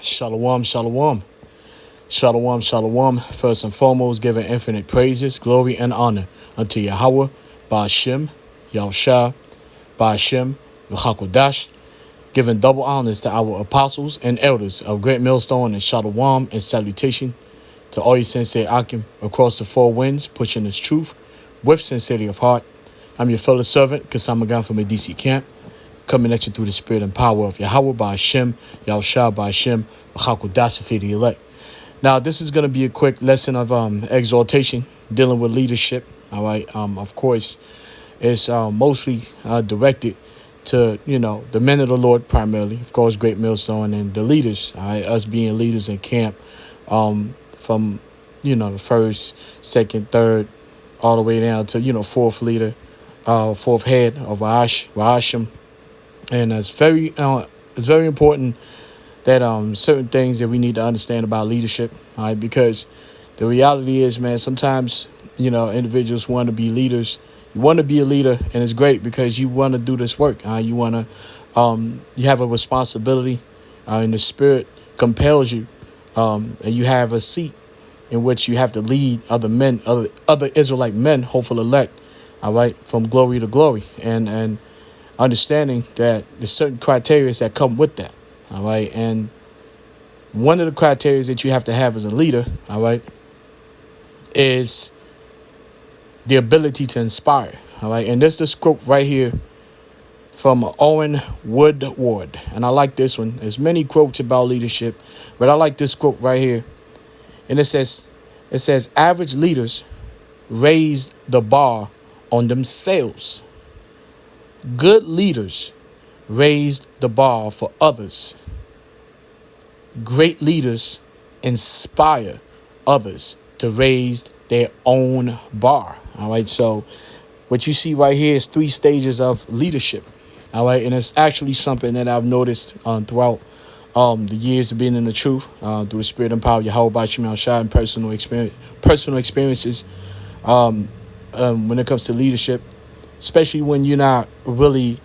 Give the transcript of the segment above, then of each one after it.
Shalom, shalom. Shalom, shalom. First and foremost, giving infinite praises, glory, and honor unto Yahweh, Ba'ashem, Yahushua, Ba'ashem, V'chakodash. Giving double honors to our apostles and elders of Great Millstone and Shalom and salutation to all you Sensei Akim across the four winds, pushing this truth with sincerity of heart. I'm your fellow servant, Kasamagan from the DC camp, coming at you through the spirit and power of Yahweh, Ba'ashem, Yahushua, Ba'ashem, V'chakodash, for the elect. Now, this is going to be a quick lesson of exhortation, dealing with leadership. All right. Of course, it's mostly directed to, the men of the Lord primarily, of course, Great Millstone, and the leaders, all right, us being leaders in camp, from, the first, second, third, all the way down to, fourth leader, fourth head of Ra'ashim. And it's very important that certain things that we need to understand about leadership, all right, because the reality is, man, sometimes, individuals want to be leaders. You want to be a leader, and it's great because you want to do this work. You want to, you have a responsibility, and the Spirit compels you, and you have a seat in which you have to lead other men, other Israelite men, hopeful elect, all right, from glory to glory, and understanding that there's certain criteria that come with that, all right, and one of the criteria that you have to have as a leader, all right, is the ability to inspire, all right? And this quote right here from Owen Woodward. And I like this one. There's many quotes about leadership, but I like this quote right here. And it says, average leaders raise the bar on themselves. Good leaders raise the bar for others. Great leaders inspire others to raise their own bar. All right. So what you see right here is 3 stages of leadership. All right. And it's actually something that I've noticed throughout the years of being in the truth, through the spirit and power of Yahweh, Ba'ashem, Yahushua, and personal experiences when it comes to leadership, especially when you're not really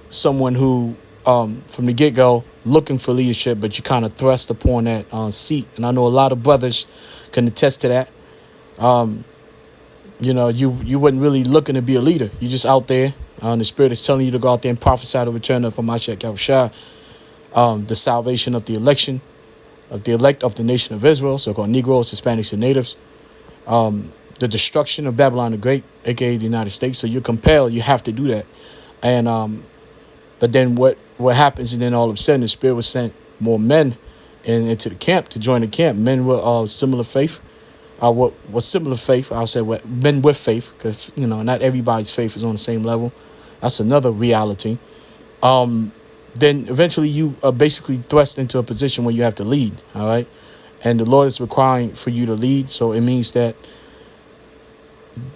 someone who from the get-go looking for leadership, but you kind of thrust upon that seat. And I know a lot of brothers can attest to that. You wasn't really looking to be a leader. You just out there. The Spirit is telling you to go out there and prophesy the return of Mashiach Yahushua, the salvation of the elect of the nation of Israel, so-called Negroes, Hispanics, and Natives, the destruction of Babylon the Great, a.k.a. the United States. So you're compelled. You have to do that. And but then what happens, and then all of a sudden the Spirit was sent more men into the camp to join the camp. Men with similar faith. What similar faith? I'll say what men with faith, because not everybody's faith is on the same level. That's another reality. Then eventually you are basically thrust into a position where you have to lead. All right, and the Lord is requiring for you to lead. So it means that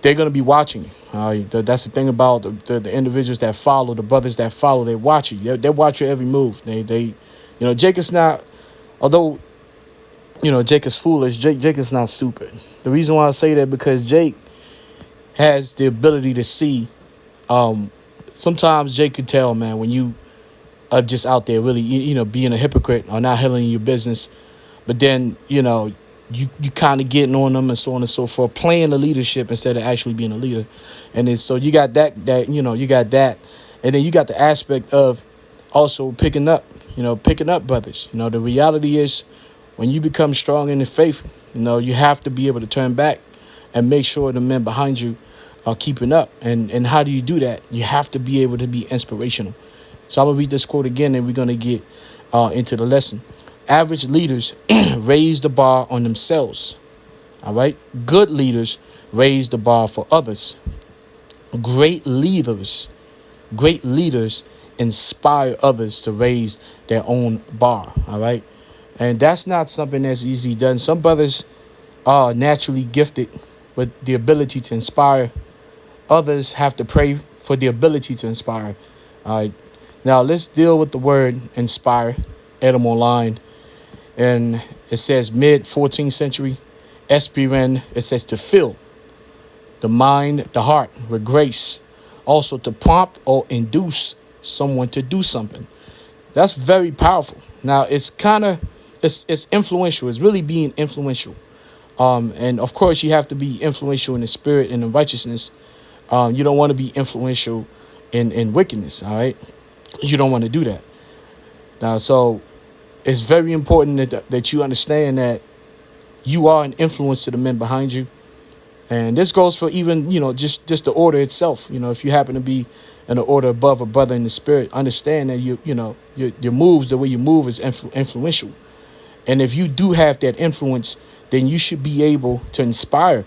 they're going to be watching you. All right, that's the thing about the individuals that follow, the brothers that follow. They watch you. They watch your every move. They Jake is not, although. Jake is foolish. Jake is not stupid. The reason why I say that because Jake has the ability to see. Sometimes Jake could tell, man, when you are just out there really, being a hypocrite or not handling your business. But then, you kind of getting on them and so on and so forth, playing the leadership instead of actually being a leader. And then so you got that, you got that. And then you got the aspect of also picking up brothers. The reality is, when you become strong in the faith, you have to be able to turn back and make sure the men behind you are keeping up. And how do you do that? You have to be able to be inspirational. So I'm going to read this quote again, and we're going to get into the lesson. Average leaders raise the bar on themselves. All right. Good leaders raise the bar for others. Great leaders inspire others to raise their own bar. All right. And that's not something that's easily done. Some brothers are naturally gifted with the ability to inspire. Others have to pray for the ability to inspire. All right. Now, let's deal with the word inspire. Edom Online. And it says mid-14th century. Esperen, it says to fill the mind, the heart with grace. Also to prompt or induce someone to do something. That's very powerful. Now, it's kind of it's influential. It's really being influential. And of course, you have to be influential in the spirit and in righteousness. You don't want to be influential in wickedness. All right, you don't want to do that. Now, so it's very important that you understand that you are an influence to the men behind you. And this goes for even, just the order itself. If you happen to be in an order above a brother in the spirit, understand that your moves, the way you move is influential. And if you do have that influence, then you should be able to inspire.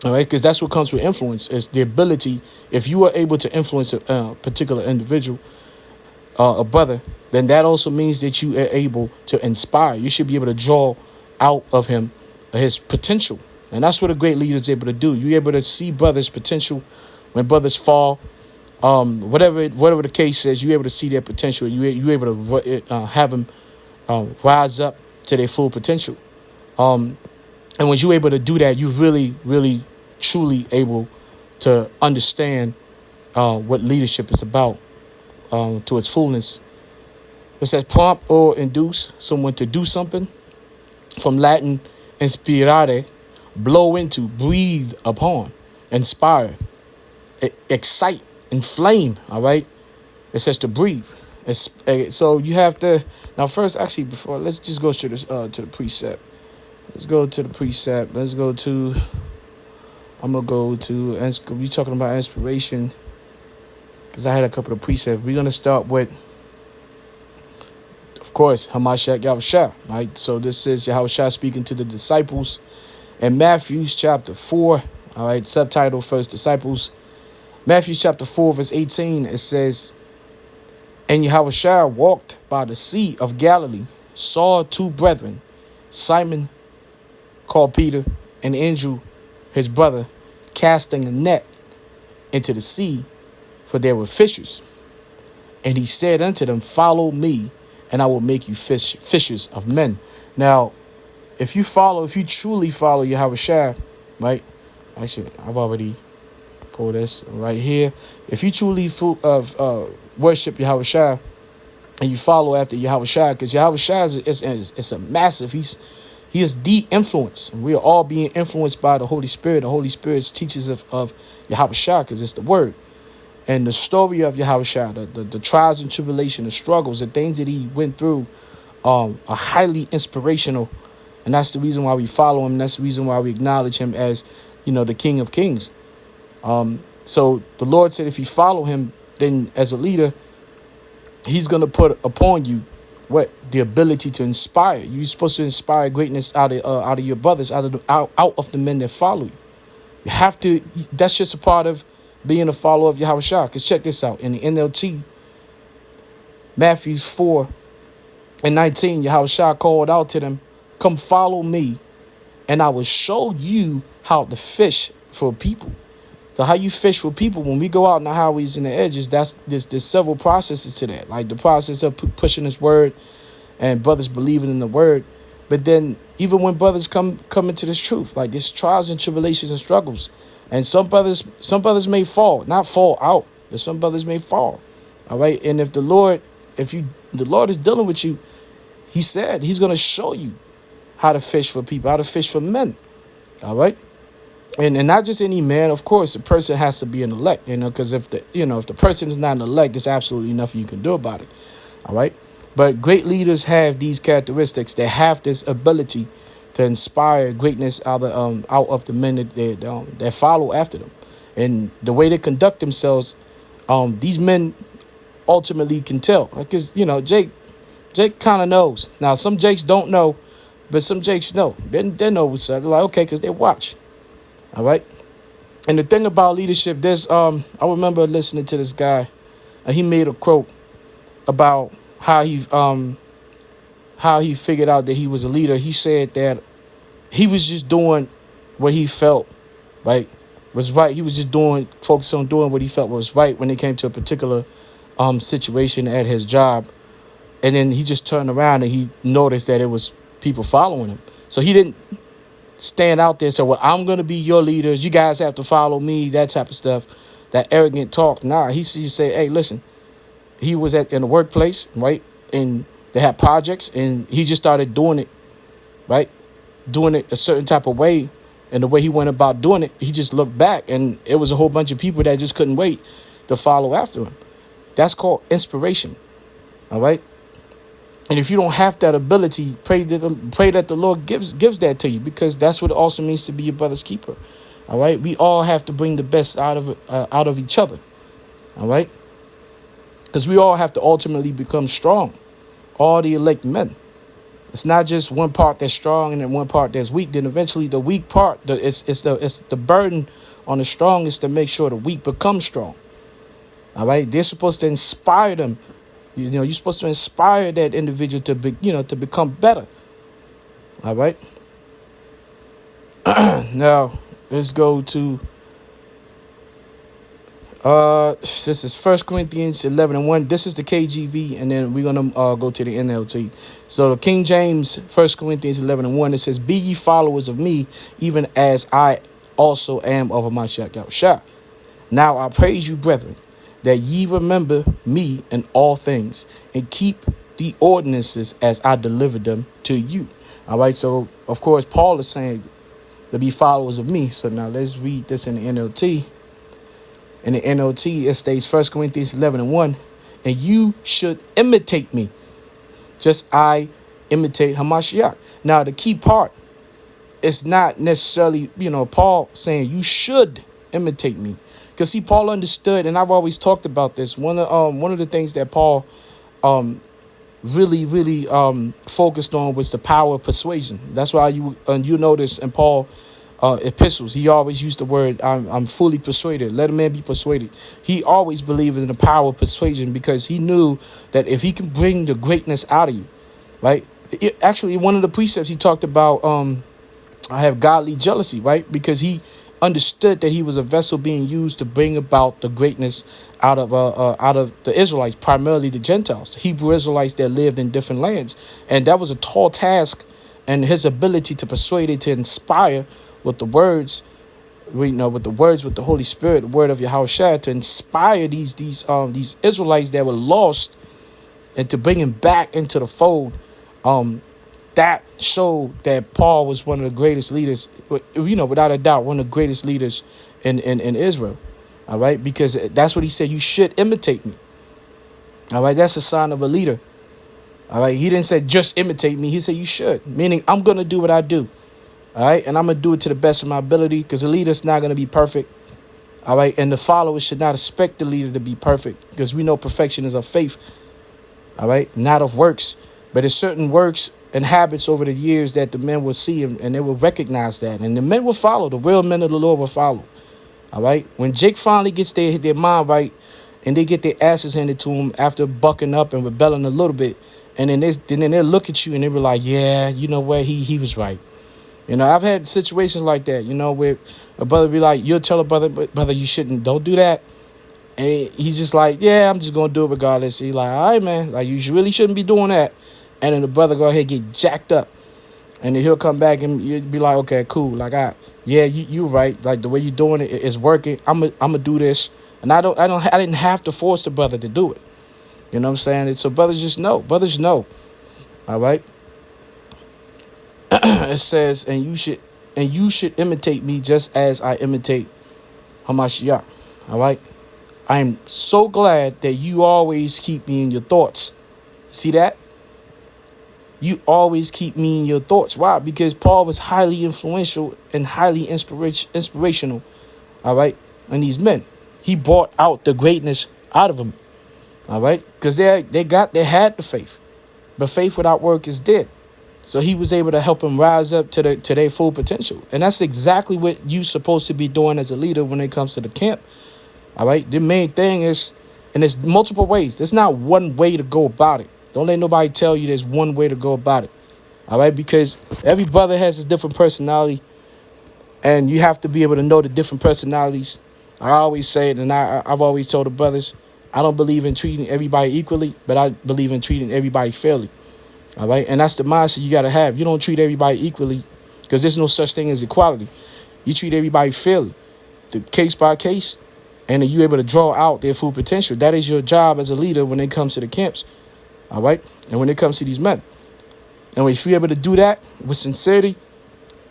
All right, because that's what comes with influence, is the ability. If you are able to influence a particular individual, a brother, then that also means that you are able to inspire. You should be able to draw out of him his potential. And that's what a great leader is able to do. You're able to see brothers' potential when brothers fall. Whatever the case is, you're able to see their potential. You're able to have them rise up to their full potential. And when you're able to do that, you're really, really, truly able to understand what leadership is about to its fullness. It says prompt or induce someone to do something. From Latin, inspirare, blow into, breathe upon, inspire, excite, inflame. All right. It says to breathe. So you have to now first. Actually, before let's just go to this to the precept. Let's go to the precept. Let's go to. I'm gonna go to. We talking about inspiration because I had a couple of precepts. We're gonna start with, of course, Hamashiach Yahushua. Right. So this is Yahushua speaking to the disciples in Matthew chapter 4. All right. Subtitle first, disciples. Matthew chapter 4 verse 18. It says, and Yahushua walked by the sea of Galilee, saw two brethren, Simon called Peter, and Andrew, his brother, casting a net into the sea, for they were fishers. And he said unto them, follow me, and I will make you fishers of men. Now, if you truly follow Yahushua, right? Actually, I've already pulled this right here. If you truly worship Yahushua and you follow after Yahushua, because Yahushua is a massive, he is the influence. And we are all being influenced by the Holy Spirit. The Holy Spirit teaches of Yahushua, because it's the word. And the story of Yahushua, the trials and tribulation, the struggles, the things that he went through are highly inspirational. And that's the reason why we follow him. That's the reason why we acknowledge him as, the King of Kings. So the Lord said, if you follow him, then as a leader, he's going to put upon you the ability to inspire. You're supposed to inspire greatness out of your brothers, out of the men that follow you. You have to. That's just a part of being a follower of Yahushua. Because check this out. In the NLT, Matthew 4:19, Yahushua called out to them, come follow me, and I will show you how to fish for people. So how you fish for people, when we go out in the highways and the edges, there's several processes to that. Like the process of pushing his word and brothers believing in the word. But then even when brothers come into this truth, like there's trials and tribulations and struggles. And some brothers may fall, not fall out, but some brothers may fall. All right. And if the Lord is dealing with you, he said he's going to show you how to fish for people, how to fish for men. All right. And not just any man, of course, the person has to be an elect, because if the person is not an elect, there's absolutely nothing you can do about it. All right. But great leaders have these characteristics. They have this ability to inspire greatness out of the men that follow after them. And the way they conduct themselves, these men ultimately can tell. Because, Jake kind of knows. Now, some Jakes don't know, but some Jakes know. They know what's up. They're like, okay, because they watch. All right. And the thing about leadership, I remember listening to this guy, and he made a quote about how he figured out that he was a leader. He said that he was just doing what he felt was right. He was just focused on doing what he felt was right when it came to a particular situation at his job. And then he just turned around and he noticed that it was people following him. So he didn't stand out there and say, well, I'm going to be your leaders. You guys have to follow me, that type of stuff, that arrogant talk. Nah, he just say, hey, listen, he was in the workplace, right? And They had projects, and he just started doing it, right? Doing it a certain type of way. And the way he went about doing it, he just looked back, and it was a whole bunch of people that just couldn't wait to follow after him. That's called inspiration, all right? And if you don't have that ability, pray that the Lord gives that to you, because that's what it also means to be your brother's keeper, all right? We all have to bring the best out of each other, all right? Because we all have to ultimately become strong, all the elect men. It's not just one part that's strong and then one part that's weak. Then eventually the weak part, it's the burden on the strong is to make sure the weak become strong. All right, they're supposed to inspire them. You're supposed to inspire that individual to to become better. All right. Now let's go to this is 1 Corinthians 11:1. This is the KJV, and then we're gonna go to the NLT. So the King James, 1 Corinthians 11:1, it says, "Be ye followers of me, even as I also am of Mashiach Yahushua. Now I praise you, brethren, that ye remember me in all things, and keep the ordinances as I delivered them to you." All right. So of course Paul is saying to be followers of me. So now let's read this in the NLT. In the NLT, it states 1 Corinthians 11:1, "And you should imitate me, just I imitate Hamashiach." Now, the key part is not necessarily, Paul saying you should imitate me. Because, see, Paul understood, and I've always talked about this. One of the things that Paul really focused on was the power of persuasion. That's why you notice in Paul epistles, he always used the word, I'm fully persuaded. Let a man be persuaded. He always believed in the power of persuasion, because he knew that if he can bring the greatness out of you, right? Actually, one of the precepts he talked about, I have godly jealousy, right? Because he understood that he was a vessel being used to bring about the greatness out of the Israelites, primarily the Gentiles, the Hebrew Israelites that lived in different lands. And that was a tall task, and his ability to persuade it, to inspire with the words, with the Holy Spirit, the word of Yahushua, to inspire these Israelites that were lost, and to bring them back into the fold. That showed that Paul was one of the greatest leaders, without a doubt, one of the greatest leaders in Israel. All right, because that's what he said. You should imitate me. All right, that's a sign of a leader. All right, he didn't say just imitate me. He said you should, meaning I'm gonna do what I do. All right, and I'm going to do it to the best of my ability, because the leader's not going to be perfect. All right, and the followers should not expect the leader to be perfect, because we know perfection is of faith. All right, not of works. But there's certain works and habits over the years that the men will see, and they will recognize that. And the men will follow. The real men of the Lord will follow. All right, when Jake finally gets their mind right, and they get their asses handed to them after bucking up and rebelling a little bit, and then they look at you and they were like, yeah, you know what, he was right. I've had situations like that, where a brother be like, you'll tell a brother, you shouldn't, don't do that. And he's just like, yeah, I'm just going to do it regardless. He's like, all right, man, like, you really shouldn't be doing that. And then the brother go ahead and get jacked up. And then he'll come back and you'll be like, okay, cool. Like, yeah, you're right. Like, the way you're doing it is working. I'm going to do this. And I didn't have to force the brother to do it. You know what I'm saying? So brothers know. All right. It says, and you should imitate me just as I imitate Hamashiach. All right. I am so glad that you always keep me in your thoughts. See that? You always keep me in your thoughts. Why? Because Paul was highly influential and highly inspirational. All right. And these men, he brought out the greatness out of them. All right. Because they had the faith, but faith without work is dead. So he was able to help them rise up to their full potential. And that's exactly what you're supposed to be doing as a leader when it comes to the camp. All right. The main thing is, and there's multiple ways. There's not one way to go about it. Don't let nobody tell you there's one way to go about it. All right. Because every brother has his different personality, and you have to be able to know the different personalities. I always say it, and I've always told the brothers, I don't believe in treating everybody equally, but I believe in treating everybody fairly. All right. And that's the mindset you got to have. You don't treat everybody equally, because there's no such thing as equality. You treat everybody fairly, the case by case, and then you're able to draw out their full potential. That is your job as a leader when it comes to the camps. All right. And when it comes to these men, and if you're able to do that with sincerity,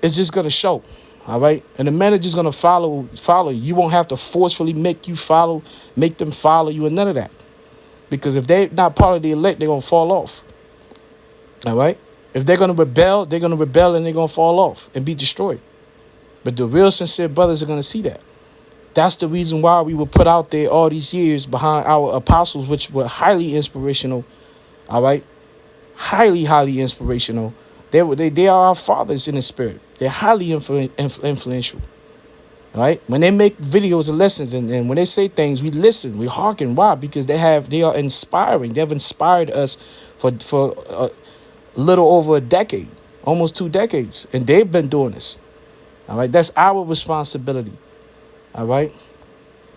it's just going to show. All right. And the men are just going to follow you. You won't have to forcefully make them follow you, and none of that. Because if they're not part of the elect, they're going to fall off. All right. If they're going to rebel, and they're going to fall off and be destroyed. But the real sincere brothers are going to see that. That's the reason why we were put out there all these years behind our apostles, which were highly inspirational. All right. Highly, highly inspirational. They are our fathers in the spirit. They're highly influential. All right. When they make videos and lessons and when they say things, we listen, we hearken. Why? Because they are inspiring. They've inspired us for a little over a decade, almost 2 decades. And they've been doing this. All right. That's our responsibility. All right.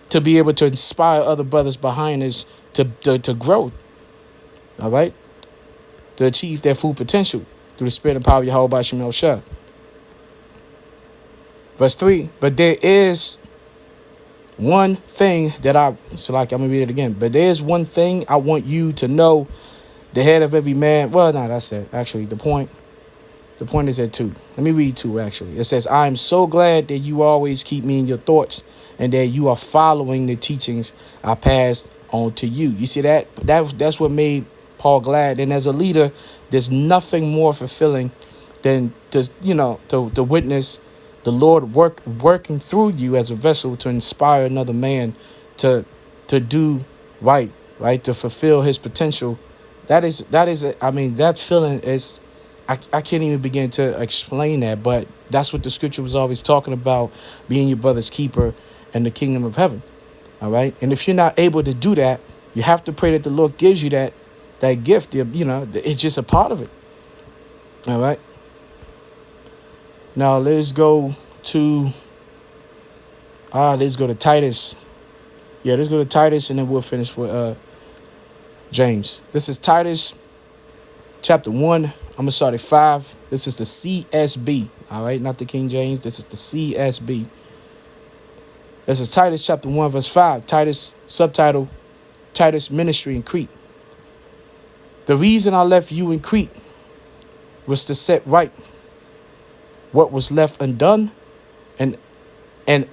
To be able to inspire other brothers behind us to grow. All right. To achieve their full potential through the spirit and power of Yahweh Ba'Shem Yahushua. Verse 3, but there is one thing that I'm going to read it again. But there is one thing I want you to know, the head of every man. Well, no, that's it. Actually, the point is at 2. Let me read 2, actually. It says, I am so glad that you always keep me in your thoughts and that you are following the teachings I passed on to you. You see that? That's what made Paul glad. And as a leader, there's nothing more fulfilling than to witness the Lord working through you as a vessel to inspire another man to do right, to fulfill his potential. That feeling is, I can't even begin to explain that, but that's what the scripture was always talking about, being your brother's keeper in the kingdom of heaven. All right. And if you're not able to do that, you have to pray that the Lord gives you that gift. It's just a part of it. All right. Now let's go to Titus. Yeah, let's go to Titus and then we'll finish with James. This is Titus chapter 1. I'm gonna start at 5. This is the CSB. All right, not the King James. This is the CSB. This is Titus chapter 1, verse 5. Titus, subtitle, Titus ministry in Crete. The reason I left you in Crete was to set right what was left undone, and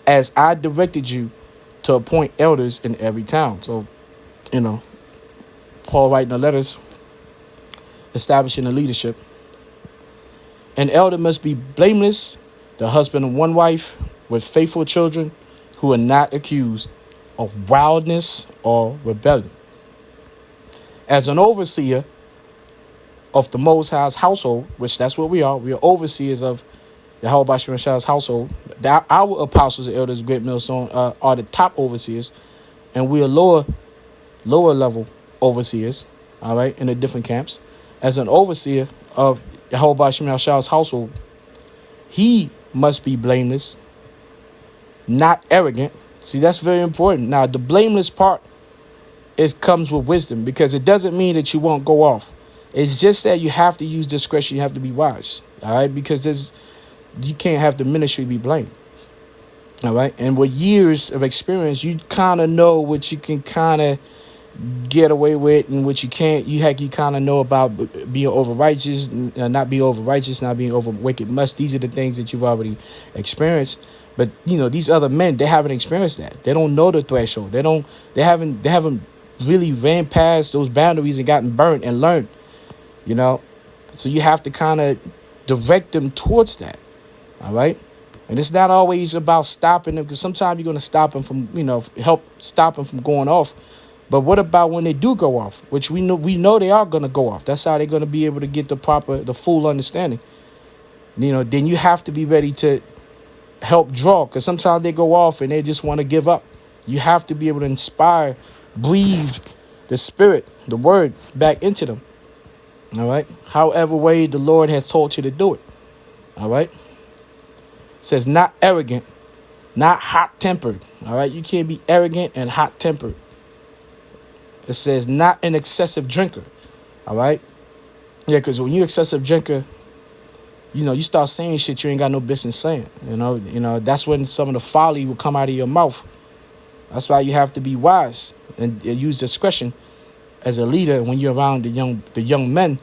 as I directed you to appoint elders in every town. So, Paul writing the letters, establishing the leadership. An elder must be blameless, the husband of one wife, with faithful children who are not accused of wildness or rebellion. As an overseer of the Most High's household, which that's what we are overseers of the Yahweh Ba'Shem Yahshua's household. Our apostles and elders, great millstone, are the top overseers, and we are lower level overseers. All right, in the different camps. As an overseer of Yahweh Ba'Shem Yahshua's household, he must be blameless, not arrogant. See, that's very important. Now, the blameless part comes with wisdom, because it doesn't mean that you won't go off. It's just that you have to use discretion. You have to be wise. All right, because you can't have the ministry be blamed. All right. And with years of experience, you kind of know what you can kind of get away with and what you can't. You kind of know about being over righteous, not being over righteous, not being over wicked much. These are the things that you've already experienced. But, these other men, they haven't experienced that. They don't know the threshold. They haven't really ran past those boundaries and gotten burnt and learned, So you have to kind of direct them towards that. All right. And it's not always about stopping them, because sometimes you're going to stop them from, help stop them from going off. But what about when they do go off, which we know they are going to go off? That's how they're going to be able to get the full understanding. Then you have to be ready to help draw, because sometimes they go off and they just want to give up. You have to be able to inspire, breathe the spirit, the word back into them. All right. However way the Lord has told you to do it. All right. It says not arrogant, not hot-tempered. All right. You can't be arrogant and hot-tempered. It says not an excessive drinker. All right. Yeah, because when you're excessive drinker, you start saying shit you ain't got no business saying. That's when some of the folly will come out of your mouth. That's why you have to be wise and use discretion as a leader when you're around the young men,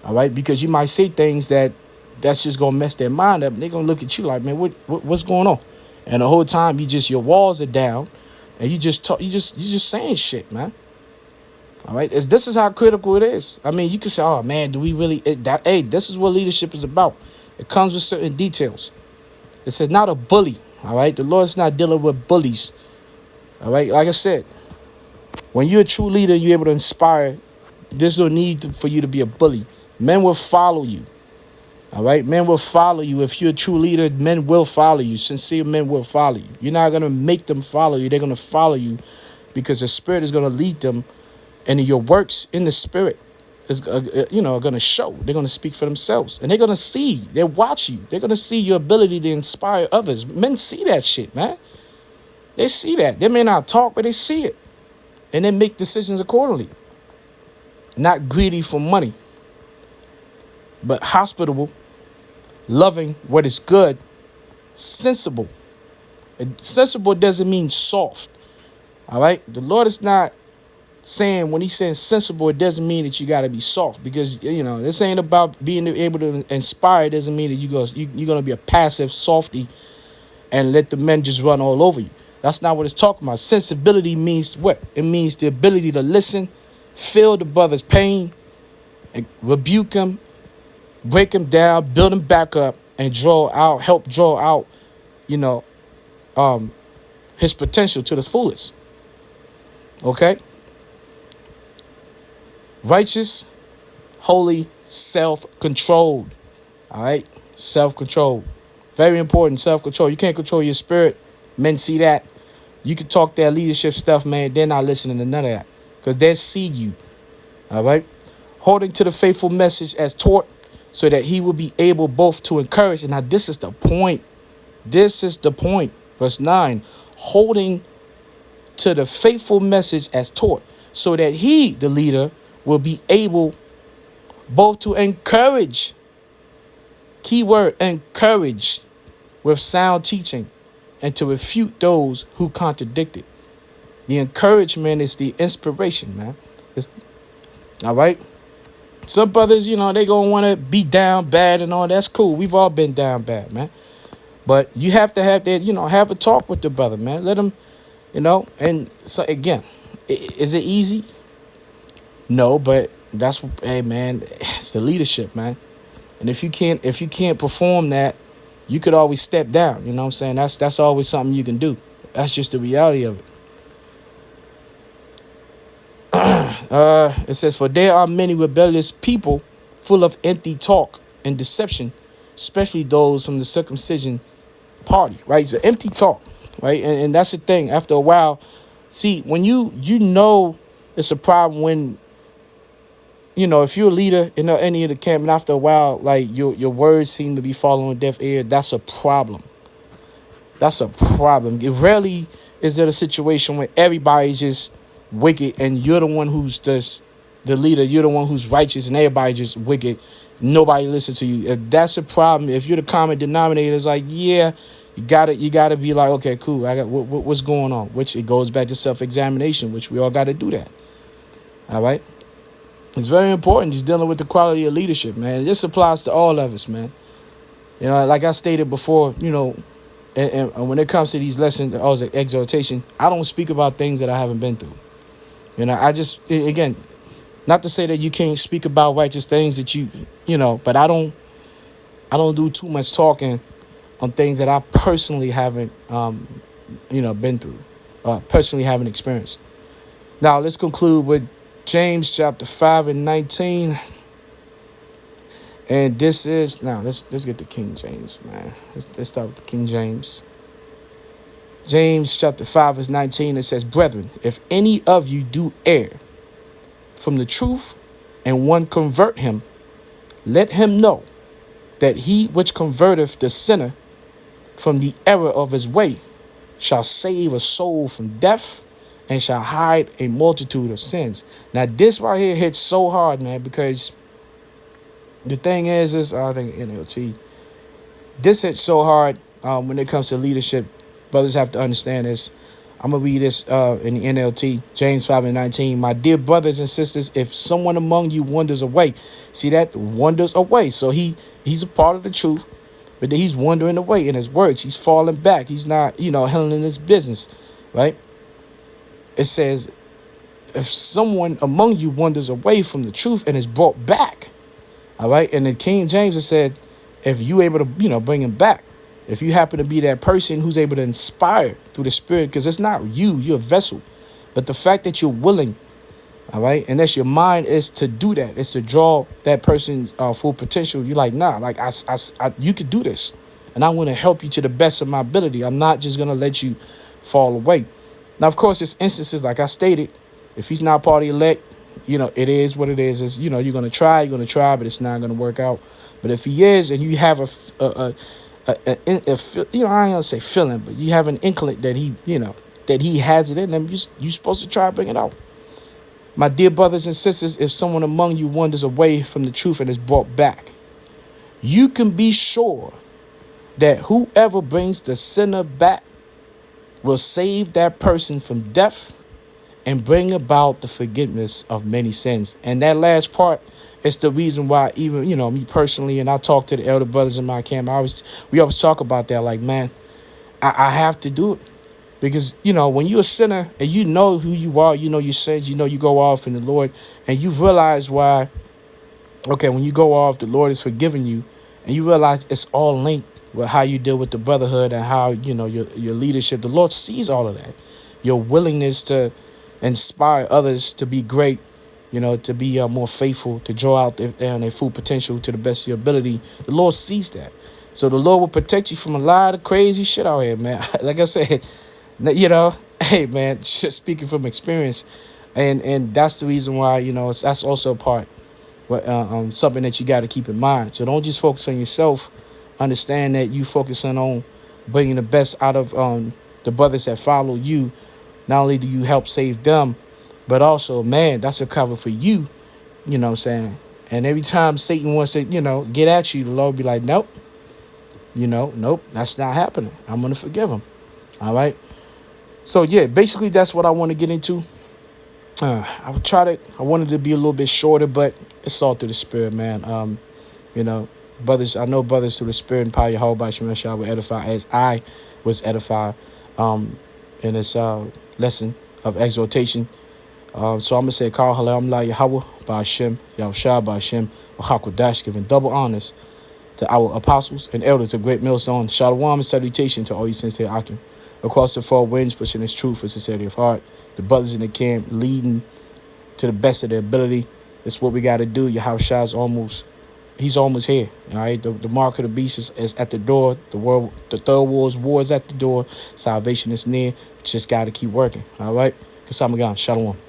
all right, because you might say things that's just gonna mess their mind up, and they're gonna look at you like, man, what's going on? And the whole time your walls are down, and you just saying shit, man. All right, this is how critical it is. I mean, you can say, oh man, do we really? Hey, this is what leadership is about. It comes with certain details. It's not a bully. All right, the Lord's not dealing with bullies. All right, like I said, when you're a true leader, you're able to inspire. There's no need for you to be a bully. Men will follow you. All right, men will follow you. If you're a true leader, men will follow you. Sincere men will follow you. You're not going to make them follow you. They're going to follow you because the Spirit is going to lead them, and your works in the Spirit is going to show. They're going to speak for themselves, and they're going to see. They watch you. They're going to see your ability to inspire others. Men see that shit, man. They see that. They may not talk, but they see it, and they make decisions accordingly. Not greedy for money, but hospitable, loving what is good, sensible. And sensible doesn't mean soft. All right? The Lord is not saying, when he's saying sensible, it doesn't mean that you got to be soft, because, this ain't about being able to inspire. It doesn't mean that you're going to be a passive softy and let the men just run all over you. That's not what it's talking about. Sensibility means what? It means the ability to listen, feel the brother's pain, and rebuke him, break him down, build him back up, and help draw out, his potential to the fullest. Okay? Righteous, holy, self-controlled. All right? Self-control. Very important, self-control. You can't control your spirit. Men see that. You can talk that leadership stuff, man. They're not listening to none of that, because they see you. All right? Holding to the faithful message as taught, so that he will be able both to encourage. And now this is the point. This is the point. Verse 9. Holding to the faithful message as taught, so that he, the leader, will be able both to encourage. Keyword, encourage, with sound teaching, and to refute those who contradict it. The encouragement is the inspiration, man. All right? Some brothers, they going to want to be down bad and all. That's cool. We've all been down bad, man. But you have to have that, have a talk with the brother, man. Let him, And so, again, is it easy? No, but hey, man, it's the leadership, man. And if you can't perform that, you could always step down. You know what I'm saying? That's always something you can do. That's just the reality of it. It says, for there are many rebellious people full of empty talk and deception, especially those from the circumcision party, right? It's an empty talk, right? And that's the thing. After a while, see, when it's a problem when, if you're a leader in any of the camp, and after a while, like your words seem to be falling on deaf ear, that's a problem. That's a problem. It rarely is there a situation where everybody's just wicked and you're the one who's just the leader. You're the one who's righteous and everybody just wicked. Nobody listens to you. If that's a problem, if you're the common denominator, it's like, yeah, you gotta be like, okay, cool. I got what's going on. Which it goes back to self-examination, which we all got to do that. All right. It's very important just dealing with the quality of leadership, man. This applies to all of us, man. Like I stated before, and when it comes to these lessons, exhortation, I don't speak about things that I haven't been through. I just, again, not to say that you can't speak about righteous things that but I don't do too much talking on things that I personally haven't, been through, personally haven't experienced. Now, let's conclude with James chapter 5 and 19. And this is, now let's get the King James, man. Let's start with the King James. James chapter 5 verse 19, it says, brethren, if any of you do err from the truth, and one convert him, let him know that he which converteth the sinner from the error of his way shall save a soul from death, and shall hide a multitude of sins. Now, this right here hits so hard, man, because the thing is I think NLT, this hits so hard when it comes to leadership. Brothers have to understand this. I'm going to read this in the NLT, James 5:19. My dear brothers and sisters, if someone among you wanders away, see that? Wanders away. So he's a part of the truth, but then he's wandering away in his works. He's falling back. He's not, handling his business, right? It says, if someone among you wanders away from the truth and is brought back, all right? And in King James, it said, if you able to, bring him back. If you happen to be that person who's able to inspire through the Spirit, because it's not you're a vessel. But the fact that you're willing, all right, and that's your mind is to do that, is to draw that person's full potential. You're like, nah, like you could do this. And I want to help you to the best of my ability. I'm not just going to let you fall away. Now, of course, there's instances, like I stated, if he's not part of the elect, it is what it is. It's, you're going to try, but it's not going to work out. But if he is, and you have I ain't gonna say feeling, but you have an inkling that he has it in him, you're supposed to try to bring it out. My dear brothers and sisters, if someone among you wanders away from the truth and is brought back, you can be sure that whoever brings the sinner back will save that person from death and bring about the forgiveness of many sins. And that last part is the reason why, even, me personally, and I talk to the elder brothers in my camp, we always talk about that, like, man, I have to do it. Because, when you're a sinner and you know who you are, your sins, you go off in the Lord, and you realize why, okay, when you go off, the Lord is forgiving you, and you realize it's all linked with how you deal with the brotherhood and how, your leadership. The Lord sees all of that. Your willingness to inspire others to be great, to be more faithful, to draw out their full potential to the best of your ability. The Lord sees that. So the Lord will protect you from a lot of crazy shit out here, man. Like I said, hey, man, just speaking from experience. And that's the reason why, that's also a part, something that you got to keep in mind. So don't just focus on yourself. Understand that you focusing on bringing the best out of the brothers that follow you. Not only do you help save them, but also, man, that's a cover for you. You know what I'm saying? And every time Satan wants to, get at you, the Lord be like, nope, nope, that's not happening. I'm going to forgive him. All right. So, yeah, basically, that's what I want to get into. I wanted to be a little bit shorter, but it's all through the Spirit, man. Brothers, I know brothers through the Spirit and power, your whole body, Shemeshah, will edify as I was edified in this lesson of exhortation. So I'm going to say, Kal Halal Amla Yahweh, Ba'ashem, Yahushua, Ba'ashem, Wachakodash, giving double honors to our apostles and elders of Great Millstone. Shalom and salutation to all you sincere Akim. Across the four winds, pushing his truth for sincerity of heart. The brothers in the camp leading to the best of their ability. That's what we got to do. Yahushua he's almost here. All right. The mark of the beast is at the door. The third world's war is at the door. Salvation is near. Just got to keep working. All right. Kasamagan. Shalom.